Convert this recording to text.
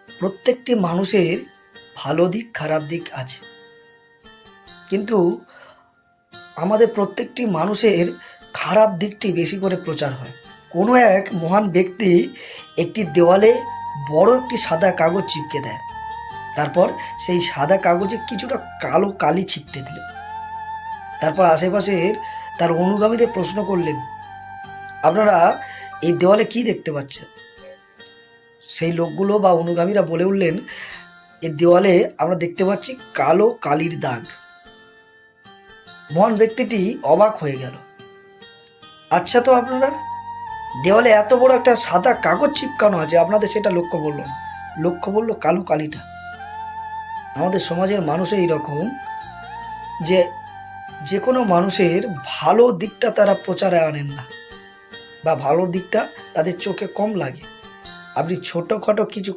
প্রত্যেকটি মানুষের ভালো দিক খারাপ দিক আছে, কিন্তু আমাদের প্রত্যেকটি মানুষের খারাপ দিকটি বেশি করে প্রচার হয়। কোনো এক মহান ব্যক্তি একটি দেওয়ালে বড় একটি সাদা কাগজ চিপকে দেয়। তারপর সেই সাদা কাগজে কিছুটা কালো কালি ছিটতে দিল। তারপর আশেপাশের তার অনুগামীদের প্রশ্ন করলেন, আপনারা এই দেওয়ালে কি দেখতে পাচ্ছেন? সেই লোকগুলো বা অনুগামীরা বলে উঠলেন, এই দেওয়ালে আমরা দেখতে পাচ্ছি কালো কালির দাগ। মহান ব্যক্তিটি অবাক হয়ে গেল। আচ্ছা, তো আপনারা দেওয়ালে এত বড় একটা সাদা কাগজ চিপকানো আছে, আপনাদের সেটা লক্ষ্য করলো না? লক্ষ্য করলো কালো কালিটা। আমাদের সমাজের মানুষ এইরকম যে যে কোনো মানুষের ভালো দিকটা তারা প্রচারে আনেন না, বা ভালো দিকটা তাদের চোখে কম লাগে। আপনি ছোটোখাটো কিছু